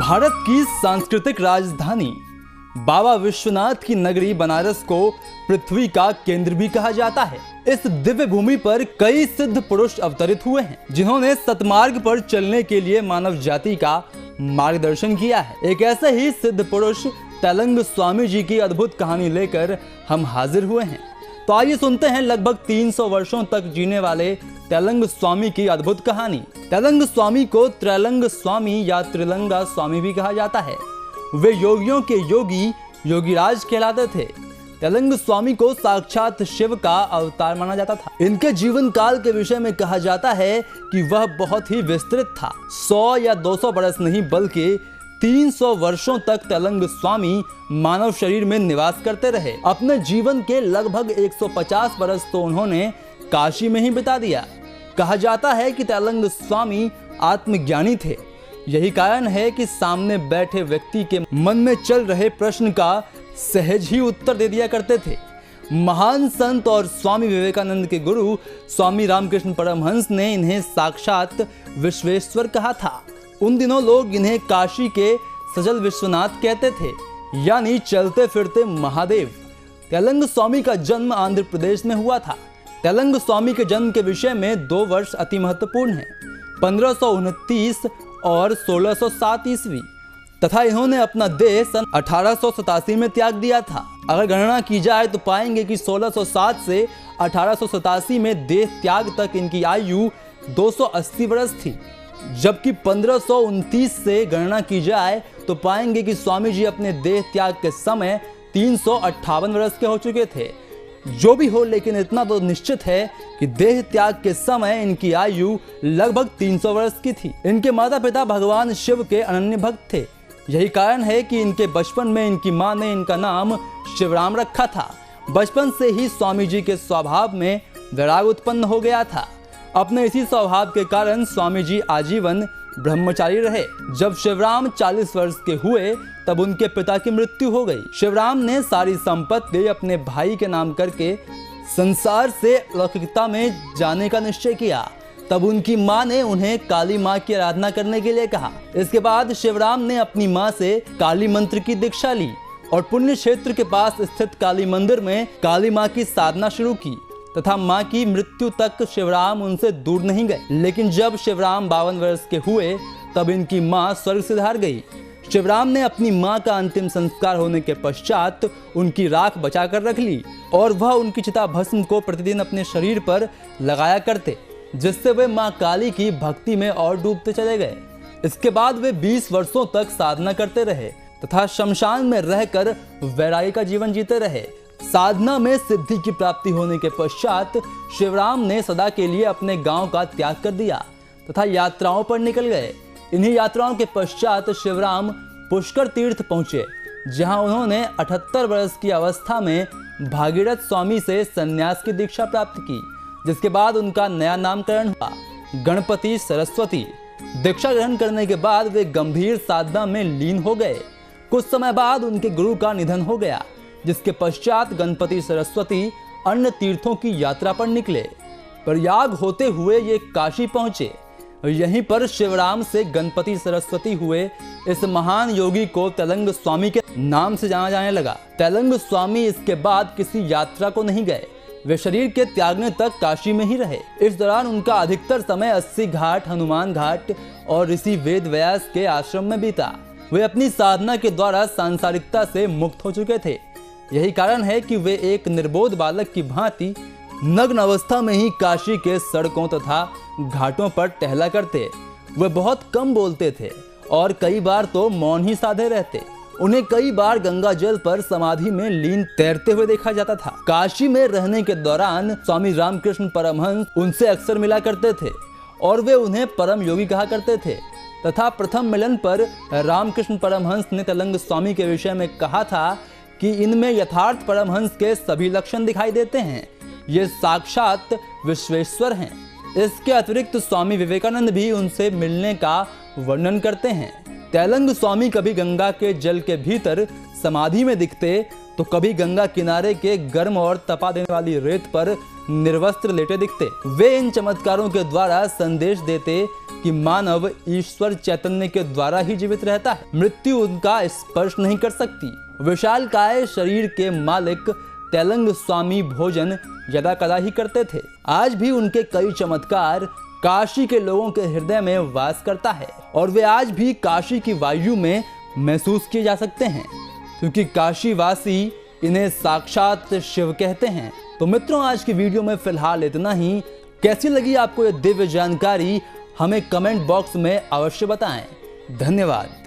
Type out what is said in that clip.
भारत की सांस्कृतिक राजधानी बाबा विश्वनाथ की नगरी बनारस को पृथ्वी का केंद्र भी कहा जाता है। इस दिव्य भूमि पर कई सिद्ध पुरुष अवतरित हुए हैं, जिन्होंने सतमार्ग पर चलने के लिए मानव जाति का मार्गदर्शन किया है। एक ऐसे ही सिद्ध पुरुष तेलंग स्वामी जी की अद्भुत कहानी लेकर हम हाजिर हुए हैं। तो आइए सुनते हैं लगभग 300 वर्षों तक जीने वाले तेलंग स्वामी की अद्भुत कहानी। तेलंग स्वामी को त्रैलंग स्वामी या त्रिलंगा स्वामी भी कहा जाता है। वे योगियों के योगी योगीराज कहलाते थे। तेलंग स्वामी को साक्षात शिव का अवतार माना जाता था। इनके जीवन काल के विषय में कहा जाता है कि वह बहुत ही विस्तृत था। 100 या 200 बरस नहीं बल्कि 300 वर्षों तक तेलंग स्वामी मानव शरीर में निवास करते रहे। अपने जीवन के लगभग 150 बरस तो उन्होंने काशी में ही बिता दिया। कहा जाता है कि तेलंग स्वामी आत्मज्ञानी थे। यही कारण है कि सामने बैठे व्यक्ति के मन में चल रहे प्रश्न का सहज ही उत्तर दे दिया करते थे। महान संत और स्वामी विवेकानंद के गुरु स्वामी रामकृष्ण परमहंस ने इन्हें साक्षात विश्वेश्वर कहा था। उन दिनों लोग इन्हें काशी के सजल विश्वनाथ कहते थे, यानी चलते फिरते महादेव। तेलंग स्वामी का जन्म आंध्र प्रदेश में हुआ था। तेलंग स्वामी के जन्म के विषय में 2 वर्ष अति महत्वपूर्ण हैं, 1529 और 1607 ईस्वी, तथा इन्होंने अपना देह सन 1887 में त्याग दिया था। अगर गणना की जाए तो पाएंगे कि 1607 से 1887 में देह त्याग तक इनकी आयु 280 वर्ष थी, जबकि 1529 से गणना की जाए तो पाएंगे कि स्वामी जी अपने देह त्याग के समय 358 वर्ष के हो चुके थे। जो भी हो, लेकिन इतना तो निश्चित है कि देह त्याग के समय इनकी आयु लगभग 300 वर्ष की थी। इनके माता पिता भगवान शिव के अनन्य भक्त थे। यही कारण है कि इनके बचपन में इनकी मां ने इनका नाम शिवराम रखा था। बचपन से ही स्वामी जी के स्वभाव में वैराग उत्पन्न हो गया था। अपने इसी स्वभाव के कारण स्वामी जी आजीवन ब्रह्मचारी रहे। जब शिवराम 40 वर्ष के हुए तब उनके पिता की मृत्यु हो गई। शिवराम ने सारी संपत्ति अपने भाई के नाम करके संसार से लौकिकता में जाने का निश्चय किया। तब उनकी मां ने उन्हें काली मां की आराधना करने के लिए कहा। इसके बाद शिवराम ने अपनी मां से काली मंत्र की दीक्षा ली और पुण्य क्षेत्र के पास स्थित काली मंदिर में काली मां की साधना शुरू की, तथा मां की मृत्यु तक शिवराम उनसे दूर नहीं गए। लेकिन जब शिवराम 52 वर्ष के हुए तब इनकी मां स्वर्ग सिधार गई। शिवराम ने अपनी मां का अंतिम संस्कार होने के पश्चात उनकी राख बचाकर रख ली और वह उनकी चिता भस्म को प्रतिदिन अपने शरीर पर लगाया करते, जिससे वे मां काली की भक्ति में और डूबते चले गए। इसके बाद वे 20 वर्षों तक साधना करते रहे तथा शमशान में रहकर वैरागी का जीवन जीते रहे। साधना में सिद्धि की प्राप्ति होने के पश्चात शिवराम ने सदा के लिए अपने गांव का त्याग कर दिया तथा यात्राओं पर निकल गए। इन्हीं यात्राओं के पश्चात शिवराम पुष्कर तीर्थ पहुंचे, जहां उन्होंने 78 वर्ष की अवस्था में भागीरथ स्वामी से संन्यास की दीक्षा प्राप्त की, जिसके बाद उनका नया नामकरण हुआ गणपति सरस्वती। दीक्षा ग्रहण करने के बाद वे गंभीर साधना में लीन हो गए। कुछ समय बाद उनके गुरु का निधन हो गया, जिसके पश्चात गणपति सरस्वती अन्य तीर्थों की यात्रा पर निकले। प्रयाग होते हुए ये काशी पहुंचे। यहीं पर शिवराम से गणपति सरस्वती हुए। इस महान योगी को तेलंग स्वामी के नाम से जाना जाने लगा। तेलंग स्वामी इसके बाद किसी यात्रा को नहीं गए। वे शरीर के त्यागने तक काशी में ही रहे। इस दौरान उनका अधिकतर समय 80 घाट, हनुमान घाट और ऋषि वेद व्यास के आश्रम में बीता। वे अपनी साधना के द्वारा सांसारिकता से मुक्त हो चुके थे। यही कारण है कि वे एक निर्बोध बालक की भांति नग्न अवस्था में ही काशी के सड़कों तथा घाटों पर टहला करते। वे बहुत कम बोलते थे और कई बार तो मौन ही साधे रहते। उन्हें कई बार गंगा जल पर समाधि में लीन तैरते हुए देखा जाता था। काशी में रहने के दौरान स्वामी रामकृष्ण परमहंस उनसे अक्सर मिला करते थे और वे उन्हें परम योगी कहा करते थे। तथा प्रथम मिलन पर रामकृष्ण परमहंस ने तेलंग स्वामी के विषय में कहा था कि इनमें यथार्थ परमहंस के सभी लक्षण दिखाई देते हैं। ये साक्षात विश्वेश्वर हैं। इसके अतिरिक्त स्वामी विवेकानंद भी उनसे मिलने का वर्णन करते हैं। तेलंग स्वामी कभी गंगा के जल के भीतर समाधि में दिखते तो कभी गंगा किनारे के गर्म और तपा देने वाली रेत पर निर्वस्त्र लेटे दिखते। वे इन चमत्कारों के द्वारा संदेश देते कि मानव ईश्वर चैतन्य के द्वारा ही जीवित रहता है। मृत्यु उनका स्पर्श नहीं कर सकती। विशालकाय शरीर के मालिक तेलंग स्वामी भोजन यदा कदा ही करते थे। आज भी उनके कई चमत्कार काशी के लोगों के हृदय में वास करता है और वे आज भी काशी की वायु में महसूस किए जा सकते हैं, क्योंकि काशीवासी इन्हें साक्षात शिव कहते हैं। तो मित्रों, आज की वीडियो में फिलहाल इतना ही। कैसी लगी आपको यह दिव्य जानकारी हमें कमेंट बॉक्स में अवश्य बताएं। धन्यवाद।